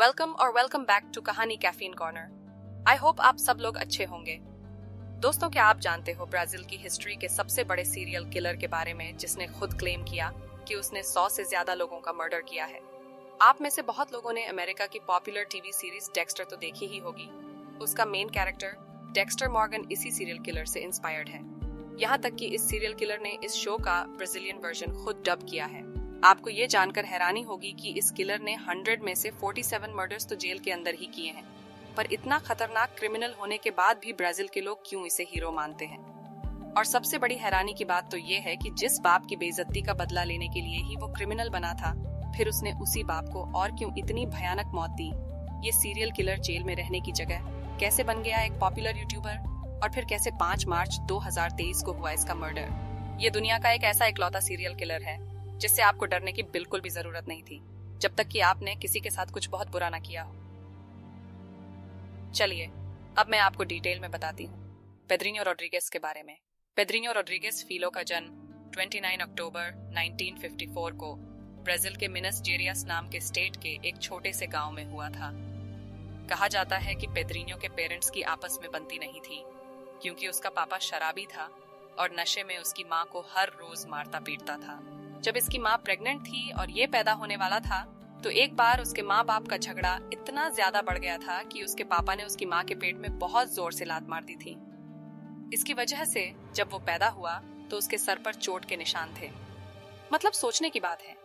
Welcome back to कहानी caffeine corner. I hope आप सब लोग अच्छे होंगे। दोस्तों, क्या आप जानते हो ब्राजील की हिस्ट्री के सबसे बड़े सीरियल किलर के बारे में, जिसने खुद क्लेम किया कि उसने 100 से ज्यादा लोगों का मर्डर किया है। आप में से बहुत लोगों ने अमेरिका की पॉपुलर टीवी सीरीज डेक्स्टर तो देखी ही होगी। उसका मेन कैरेक्टर डेक्स्टर मॉर्गन इसी सीरियल किलर से इंस्पायर्ड है। यहाँ तक कि इस सीरियल किलर ने इस शो का ब्राजीलियन वर्जन खुद डब किया है। आपको ये जानकर हैरानी होगी कि इस किलर ने 100 में से 47 मर्डर्स तो जेल के अंदर ही किए हैं। पर इतना खतरनाक क्रिमिनल होने के बाद भी ब्राजील के लोग क्यों इसे हीरो मानते हैं? और सबसे बड़ी हैरानी की बात तो ये है कि जिस बाप की बेइज्जती का बदला लेने के लिए ही वो क्रिमिनल बना था, फिर उसने उसी बाप को और क्यों इतनी भयानक मौत दी। ये सीरियल किलर जेल में रहने की जगह कैसे बन गया एक पॉपुलर यूट्यूबर, और फिर कैसे 5 मार्च 2023 को हुआ इसका मर्डर। ये दुनिया का एक ऐसा इकलौता सीरियल किलर है जिससे आपको डरने की बिल्कुल भी जरूरत नहीं थी, जब तक कि आपने किसी के साथ कुछ बहुत बुरा ना किया हो। चलिए, अब मैं आपको डिटेल में बताती हूँ पेड्रिनो रोड्रिगेज के बारे में। पेड्रिनो रोड्रिगेज फिलो का जन्म 29 अक्टूबर 1954 को ब्राजील के मिनस जेरियास नाम के स्टेट के एक छोटे से गांव में हुआ था। कहा जाता है कि पेड्रिनो के पेरेंट्स की आपस में बनती नहीं थी, क्योंकि उसका पापा शराबी था और नशे में उसकी माँ को हर रोज मारता पीटता था। जब इसकी माँ प्रेग्नेंट थी और ये पैदा होने वाला था, तो एक बार उसके माँ बाप का झगड़ा इतना ज्यादा बढ़ गया था कि उसके पापा ने उसकी माँ के पेट में बहुत जोर से लात मार दी थी। इसकी वजह से जब वो पैदा हुआ तो उसके सर पर चोट के निशान थे। मतलब सोचने की बात है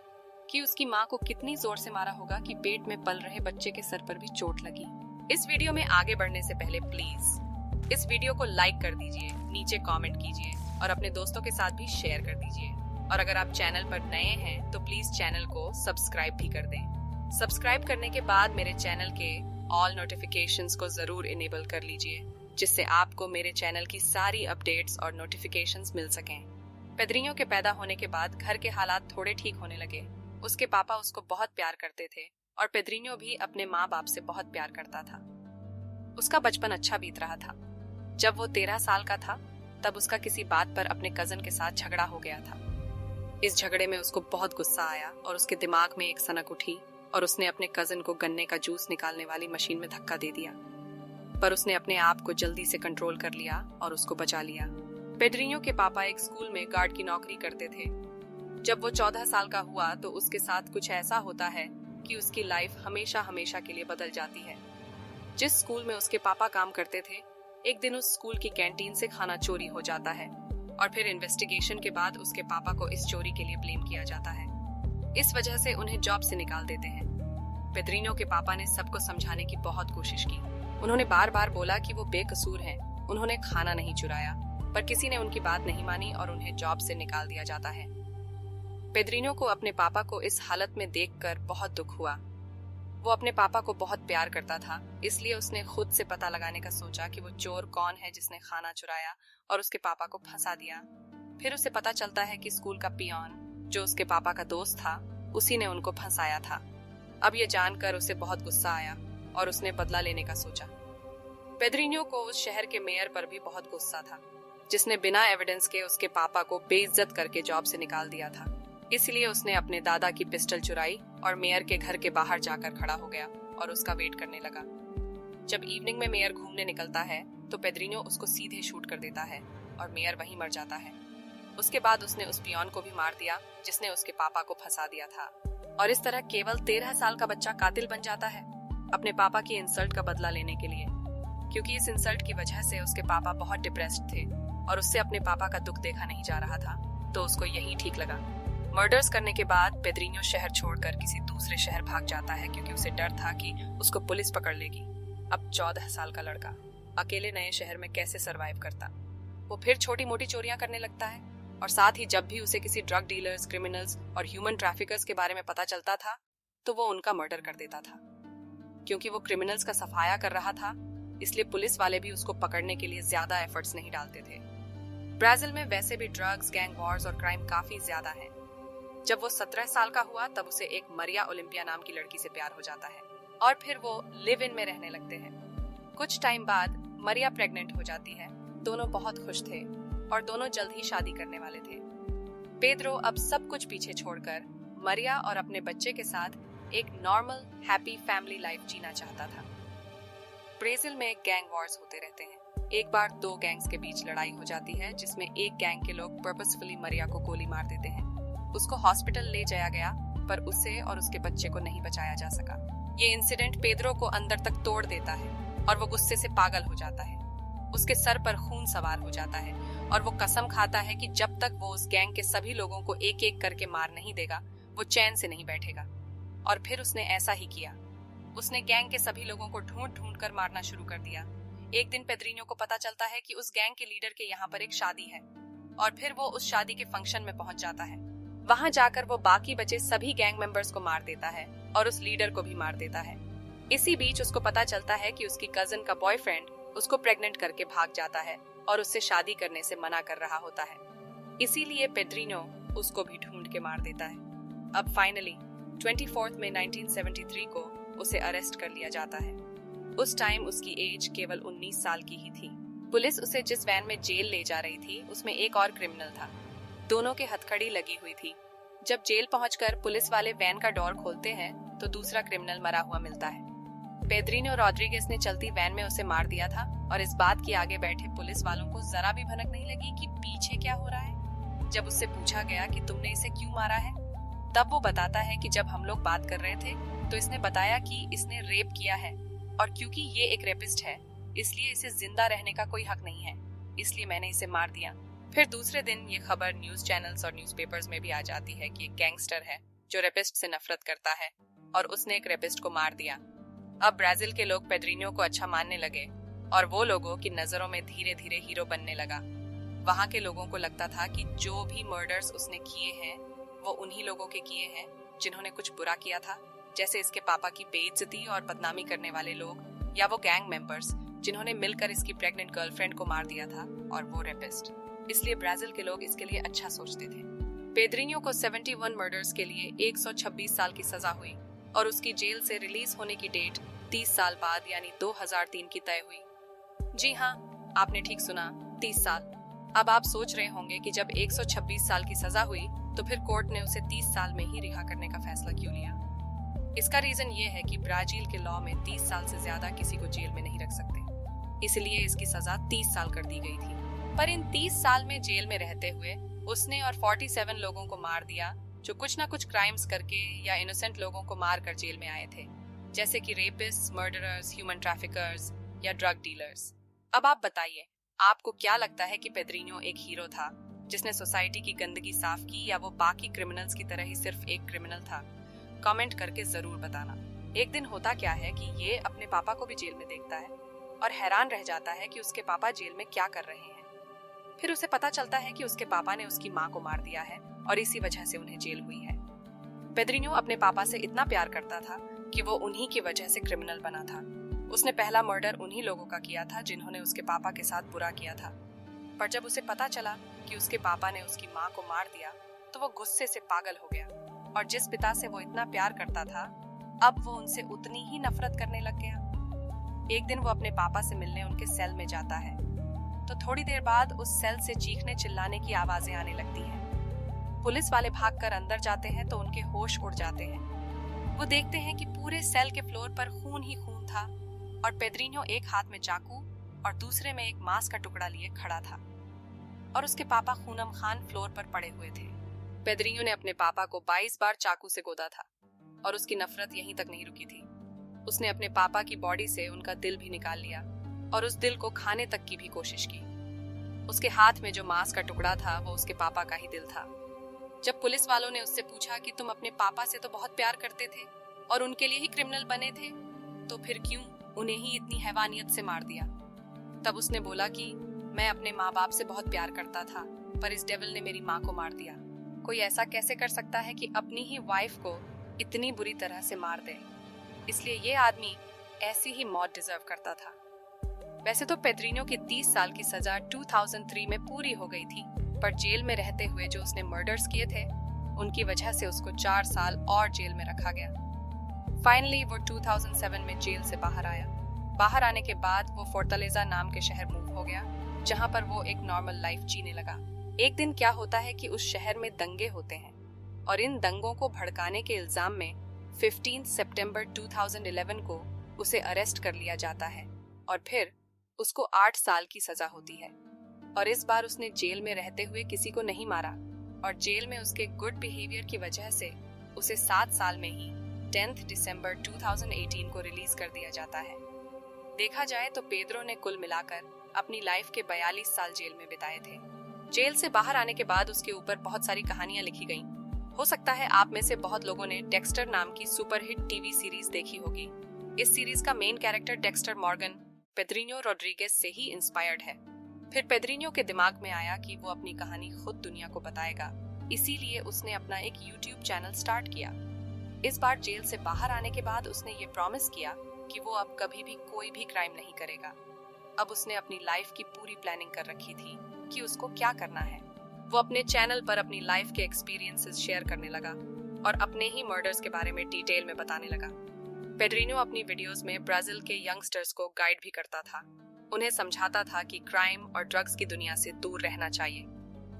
कि उसकी माँ को कितनी जोर से मारा होगा कि पेट में पल रहे बच्चे के सर पर भी चोट लगी। इस वीडियो में आगे बढ़ने से पहले प्लीज इस वीडियो को लाइक कर दीजिए, नीचे कमेंट कीजिए और अपने दोस्तों के साथ भी शेयर कर दीजिए। और अगर आप चैनल पर नए हैं तो प्लीज चैनल को सब्सक्राइब भी कर दें। सब्सक्राइब करने के बाद मेरे चैनल के ऑल नोटिफिकेशंस को जरूर इनेबल कर लीजिए, जिससे आपको मेरे चैनल की सारी अपडेट्स और नोटिफिकेशंस मिल सकें। पेड्रिनो के पैदा होने के बाद घर के हालात थोड़े ठीक होने लगे। उसके पापा उसको बहुत प्यार करते थे और पेड्रिनो भी अपने माँ बाप से बहुत प्यार करता था। उसका बचपन अच्छा बीत रहा था। जब वो 13 साल का था, तब उसका किसी बात पर अपने कजन के साथ झगड़ा हो गया था। इस झगड़े में उसको बहुत गुस्सा आया और उसके दिमाग में एक सनक उठी और उसने अपने कजन को गन्ने का जूस निकालने वाली मशीन में धक्का दे दिया। पर उसने अपने आप को जल्दी से कंट्रोल कर लिया और उसको बचा लिया। पेड्रिनो के पापा एक स्कूल में गार्ड की नौकरी करते थे। जब वो 14 साल का हुआ तो उसके साथ कुछ ऐसा होता है कि उसकी लाइफ हमेशा हमेशा के लिए बदल जाती है। जिस स्कूल में उसके पापा काम करते थे, एक दिन उस स्कूल की कैंटीन से खाना चोरी हो जाता है और फिर इन्वेस्टिगेशन के बाद उसके पापा को इस चोरी के लिए ब्लेम किया जाता है। इस वजह से उन्हें जॉब से निकाल देते हैं। पेड्रिनो के पापा ने सबको समझाने की बहुत कोशिश की। उन्होंने बार बार बोला कि वो बेकसूर हैं, उन्होंने खाना नहीं चुराया, पर किसी ने उनकी बात नहीं मानी और उन्हें जॉब से निकाल दिया जाता है। पेड्रिनो को अपने पापा को इस हालत में देखकर बहुत दुख हुआ। वो अपने पापा को बहुत प्यार करता था, इसलिए उसने खुद से पता लगाने का सोचा कि वो चोर कौन है जिसने खाना चुराया और उसके पापा को फंसा दिया। फिर उसे पता चलता है कि स्कूल का पियोन, जो उसके पापा का दोस्त था, उसी ने उनको फंसाया था। अब ये जानकर उसे बहुत गुस्सा आया और उसने बदला लेने का सोचा। पेड्रिनो को उस शहर के मेयर पर भी बहुत गुस्सा था, जिसने बिना एविडेंस के उसके पापा को बेइज्जत करके जॉब से निकाल दिया था। इसलिए उसने अपने दादा की पिस्टल चुराई और मेयर के घर के बाहर जाकर खड़ा हो गया और उसका वेट करने लगा। जब इवनिंग में मेयर घूमने निकलता है तो पेड्रिनो उसको सीधे शूट कर देता है और मेयर वहीं मर जाता है। उसके बाद उसने उस पियोन को भी मार दिया जिसने उसके पापा को फंसा दिया था। और इस तरह केवल 13 साल का बच्चा कातिल बन जाता है अपने पापा की इंसल्ट का बदला लेने के लिए, क्योंकि इस इंसल्ट की वजह से उसके पापा बहुत डिप्रेस्ड थे और उससे अपने पापा का दुख देखा नहीं जा रहा था, तो उसको यही ठीक लगा। मर्डर्स करने के बाद पेड्रिनो शहर छोड़कर किसी दूसरे शहर भाग जाता है, क्योंकि उसे डर था कि उसको पुलिस पकड़ लेगी। अब 14 साल का लड़का अकेले नए शहर में कैसे सरवाइव करता? वो फिर छोटी मोटी चोरियां करने लगता है और साथ ही जब भी उसे किसी ड्रग डीलर्स, क्रिमिनल्स और ह्यूमन ट्रैफिकर्स के बारे में पता चलता था, तो वो उनका मर्डर कर देता था। क्योंकि वो क्रिमिनल्स का सफाया कर रहा था, इसलिए पुलिस वाले भी उसको पकड़ने के लिए ज्यादा एफर्ट्स नहीं डालते थे। ब्राजील में वैसे भी ड्रग्स, गैंग वॉर्स और क्राइम काफी ज्यादा है। जब वो 17 साल का हुआ तब उसे एक मरिया ओलिम्पिया नाम की लड़की से प्यार हो जाता है और फिर वो लिव इन में रहने लगते हैं। कुछ टाइम बाद मरिया प्रेग्नेंट हो जाती है। दोनों बहुत खुश थे और दोनों जल्द ही शादी करने वाले थे। पेड्रो अब सब कुछ पीछे छोड़कर मरिया और अपने बच्चे के साथ एक नॉर्मल हैप्पी फैमिली लाइफ जीना चाहता था। ब्राजील में गैंग वॉर्स होते रहते हैं। एक बार दो गैंग्स के बीच लड़ाई हो जाती है जिसमें एक गैंग के लोग पर्पसफुली मरिया को गोली मार देते हैं। उसको हॉस्पिटल ले जाया गया पर उसे और उसके बच्चे को नहीं बचाया जा सका। ये इंसिडेंट पेद्रो को अंदर तक तोड़ देता है और वो गुस्से से पागल हो जाता है। उसके सर पर खून सवार हो जाता है और वो कसम खाता है कि जब तक वो उस गैंग के सभी लोगों को एक एक करके मार नहीं देगा वो चैन से नहीं बैठेगा। और फिर उसने ऐसा ही किया। उसने गैंग के सभी लोगों को ढूंढ ढूंढ कर मारना शुरू कर दिया। एक दिन पेद्रिनो को पता चलता है कि उस गैंग के लीडर के यहाँ पर एक शादी है और फिर वो उस शादी के फंक्शन में पहुंच जाता है। वहां जाकर वो बाकी बचे सभी गैंग मेंबर्स को मार देता है और उस लीडर को भी मार देता है। इसी बीच उसको पता चलता है कि उसकी कजन का बॉयफ्रेंड उसको प्रेग्नेंट करके भाग जाता है और उससे शादी करने से मना कर रहा होता है। इसीलिए पेद्रिनो उसको भी ढूंढ के मार देता है। अब फाइनली 24 मई 1973 को उसे अरेस्ट कर लिया जाता है। उस टाइम उसकी एज केवल 19 साल की ही थी। पुलिस उसे जिस वैन में जेल ले जा रही थी उसमें एक और क्रिमिनल था। दोनों के हथकड़ी लगी हुई थी। जब जेल पहुंचकर पुलिस वाले वैन का डोर खोलते हैं तो दूसरा क्रिमिनल मरा हुआ मिलता है। पेद्रिनो रोड्रिगेज ने चलती वैन में उसे मार दिया था और इस बात की आगे बैठे पुलिस वालों को जरा भी भनक नहीं लगी कि पीछे क्या हो रहा है। जब उससे पूछा गया कि तुमने इसे क्यों मारा है, तब वो बताता है कि जब हम लोग बात कर रहे थे तो इसने बताया कि इसने रेप किया है और क्योंकि ये एक रेपिस्ट है इसलिए इसे जिंदा रहने का कोई हक नहीं है, इसलिए मैंने इसे मार दिया। फिर दूसरे दिन ये खबर न्यूज चैनल्स और न्यूज़पेपर्स में भी आ जाती है कि एक गैंगस्टर है जो रेपिस्ट से नफरत करता है और उसने एक रेपिस्ट को मार दिया। अब ब्राजील के लोग पेद्रिनो को अच्छा मानने लगे और वो लोगों की नजरों में धीरे धीरे हीरो बनने लगा। वहाँ के लोगों को लगता था कि जो भी मर्डर्स उसने किए हैं वो उन्हीं लोगों के किए हैं जिन्होंने कुछ बुरा किया था, जैसे इसके पापा की बेइज्जती और बदनामी करने वाले लोग या वो गैंग मेंबर्स जिन्होंने मिलकर इसकी प्रेग्नेंट गर्लफ्रेंड को मार दिया था और वो रेपिस्ट। इसलिए ब्राजील के लोग इसके लिए अच्छा सोचते थे। पेद्रिनो को 71 मर्डर्स के लिए 126 साल की सजा हुई और उसकी जेल से रिलीज होने की डेट 30 साल बाद यानी 2003 की तय हुई। जी हाँ, आपने ठीक सुना, 30 साल। अब आप सोच रहे होंगे कि जब 126 साल की सजा हुई तो फिर कोर्ट ने उसे 30 साल में ही रिहा करने का फैसला क्यों लिया। इसका रीजन ये है कि ब्राजील के लॉ में 30 साल से ज्यादा किसी को जेल में नहीं रख सकते, इसलिए इसकी सजा 30 साल कर दी गई थी। पर इन 30 साल में जेल में रहते हुए उसने और 47 लोगों को मार दिया जो कुछ ना कुछ क्राइम्स करके या इनोसेंट लोगों को मार कर जेल में आए थे, जैसे कि रेपिस्ट, मर्डरर्स, ह्यूमन ट्रैफिकर्स या ड्रग डीलर्स। अब आप बताइए, आपको क्या लगता है कि पेद्रिनो एक हीरो था जिसने सोसाइटी की गंदगी साफ की या वो बाकी क्रिमिनल्स की तरह ही सिर्फ एक क्रिमिनल था? कमेंट करके जरूर बताना। एक दिन होता क्या है कि ये अपने पापा को भी जेल में देखता है और हैरान रह जाता है कि उसके पापा जेल में क्या कर रहे हैं। फिर उसे पता चलता है कि उसके पापा ने उसकी माँ को मार दिया है और इसी वजह से उन्हें जेल हुई है। पेद्रिनो अपने पापा से इतना प्यार करता था कि वो उन्हीं की वजह से क्रिमिनल बना था। उसने पहला मर्डर उन्हीं लोगों का किया था जिन्होंने उसके पापा के साथ बुरा किया था। पर जब उसे पता चला कि उसके पापा ने उसकी माँ को मार दिया तो वो गुस्से से पागल हो गया और जिस पिता से वो इतना प्यार करता था अब वो उनसे उतनी ही नफरत करने लग गया। एक दिन वो अपने पापा से मिलने उनके सेल में जाता है तो थोड़ी देर बाद उस सेल से चीखने चिल्लाने की आवाजें आने लगती हैं। पुलिस वाले भागकर अंदर जाते हैं तो उनके होश उड़ जाते हैं। वो देखते हैं कि पूरे सेल के फ्लोर पर खून ही खून था और पेद्रिनो एक हाथ में चाकू और दूसरे में एक मांस का टुकड़ा लिए खड़ा था और उसके पापा खूनम खान फ्लोर पर पड़े हुए थे। पेद्रिनो ने अपने पापा को 22 बार चाकू से गोदा था और उसकी नफरत यहीं तक नहीं रुकी थी। उसने अपने पापा की बॉडी से उनका दिल भी निकाल लिया और उस दिल को खाने तक की भी कोशिश की। उसके हाथ में जो मांस का टुकड़ा था वो उसके पापा का ही दिल था। जब पुलिस वालों ने उससे पूछा कि तुम अपने पापा से तो बहुत प्यार करते थे और उनके लिए ही क्रिमिनल बने थे, तो फिर क्यों उन्हें ही इतनी हैवानियत से मार दिया? तब उसने बोला कि मैं अपने माँ बाप से बहुत प्यार करता था पर इस डेविल ने मेरी माँ को मार दिया। कोई ऐसा कैसे कर सकता है कि अपनी ही वाइफ को इतनी बुरी तरह से मार दे? इसलिए ये आदमी ऐसी ही मौत डिजर्व करता था। वैसे तो पेद्रिनो की 30 साल की सजा 2003 में पूरी हो गई थी, पर जेल में रहते हुए जो उसने मर्डर्स किए थे उनकी वजह से उसको 4 साल और जेल में रखा गया। फाइनली वो 2007 में जेल से बाहर आया। बाहर आने के बाद वो फोर्टालेजा नाम के शहर मूव हो गया जहाँ पर वो एक नॉर्मल लाइफ जीने लगा। एक दिन क्या होता है कि उस शहर में दंगे होते हैं और इन दंगों को भड़काने के इल्जाम में 15 सितंबर 2011 को उसे अरेस्ट कर लिया जाता है और फिर उसको 8 साल की सजा होती है। और इस बार उसने जेल में रहते हुए किसी को नहीं मारा और जेल में उसके गुड बिहेवियर की वजह से उसे 7 साल में ही 10 दिसंबर 2018 को रिलीज कर दिया जाता है। देखा जाए तो पेद्रो ने कुल मिलाकर अपनी लाइफ के 42 साल जेल में बिताए थे। जेल से बाहर आने के बाद उसके ऊपर बहुत सारी कहानियां लिखी गईं। हो सकता है आप में से बहुत लोगों ने डेक्स्टर नाम की सुपरहिट टीवी सीरीज देखी होगी। इस सीरीज का main character Dexter Morgan Pedrino Rodriguez से ही इंस्पायर्ड है। फिर पेद्रिनो के दिमाग में आया कि वो अपनी कहानी खुद दुनिया को बताएगा, इसीलिए उसने अपना एक यूट्यूब चैनल स्टार्ट किया। इस बार जेल से बाहर आने के बाद उसने ये प्रॉमिस किया कि वो अब कभी भी कोई भी क्राइम नहीं करेगा। अब उसने अपनी लाइफ की पूरी प्लानिंग कर रखी थी कि उसको क्या करना है। वो अपने चैनल पर अपनी लाइफ के एक्सपीरियंसेस शेयर करने लगा और अपने ही मर्डर्स के बारे में डिटेल में बताने लगा। पेड्रिनो अपनी वीडियोस में ब्राजील के यंगस्टर्स को गाइड भी करता था। उन्हें समझाता था कि क्राइम और ड्रग्स की दुनिया से दूर रहना चाहिए।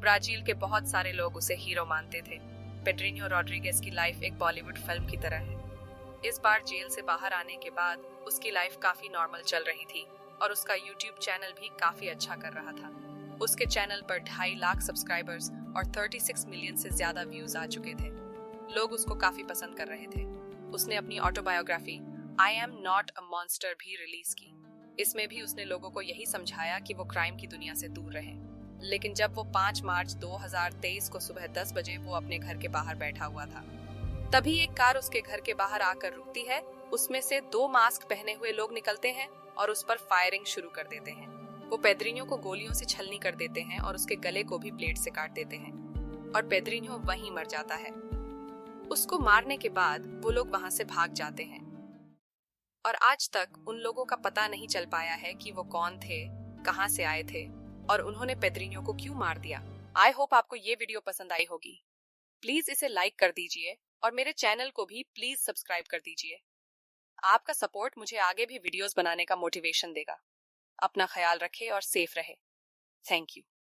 ब्राजील के बहुत सारे लोग उसे हीरो मानते थे। पेड्रिनो रोड्रिगेज की लाइफ एक बॉलीवुड फिल्म की तरह है। इस बार जेल से बाहर आने के बाद उसकी लाइफ काफी नॉर्मल चल रही थी और उसका यूट्यूब चैनल भी काफी अच्छा कर रहा था। उसके चैनल पर 2.5 लाख सब्सक्राइबर्स और 36 मिलियन से ज्यादा व्यूज आ चुके थे। लोग उसको काफी पसंद कर रहे थे। उसने अपनी autobiography I am not a monster भी रिलीज की। इसमें भी उसने लोगों को यही समझाया कि वो क्राइम की दुनिया से दूर रहें। लेकिन जब वो 5 मार्च 2023 को सुबह 10 बजे वो अपने घर के बाहर बैठा हुआ था, तभी एक कार उसके घर के बाहर आकर रुकती है। उसमें से 2 मास्क पहने हुए लोग निकलते हैं और उस पर फायरिंग शुरू कर देते हैं। वो पेद्रिनो को गोलियों से छलनी कर देते हैं और उसके गले को भी ब्लेड से काट देते हैं और पेद्रिनो वहीं मर जाता है। उसको मारने के बाद वो लोग वहां से भाग जाते हैं और आज तक उन लोगों का पता नहीं चल पाया है कि वो कौन थे, कहां से आए थे और उन्होंने पेद्रिनो को क्यों मार दिया। आई होप आपको ये वीडियो पसंद आई होगी। प्लीज इसे लाइक कर दीजिए और मेरे चैनल को भी प्लीज सब्सक्राइब कर दीजिए। आपका सपोर्ट मुझे आगे भी वीडियोस बनाने का मोटिवेशन देगा। अपना ख्याल रखें और सेफ रहे। Thank you.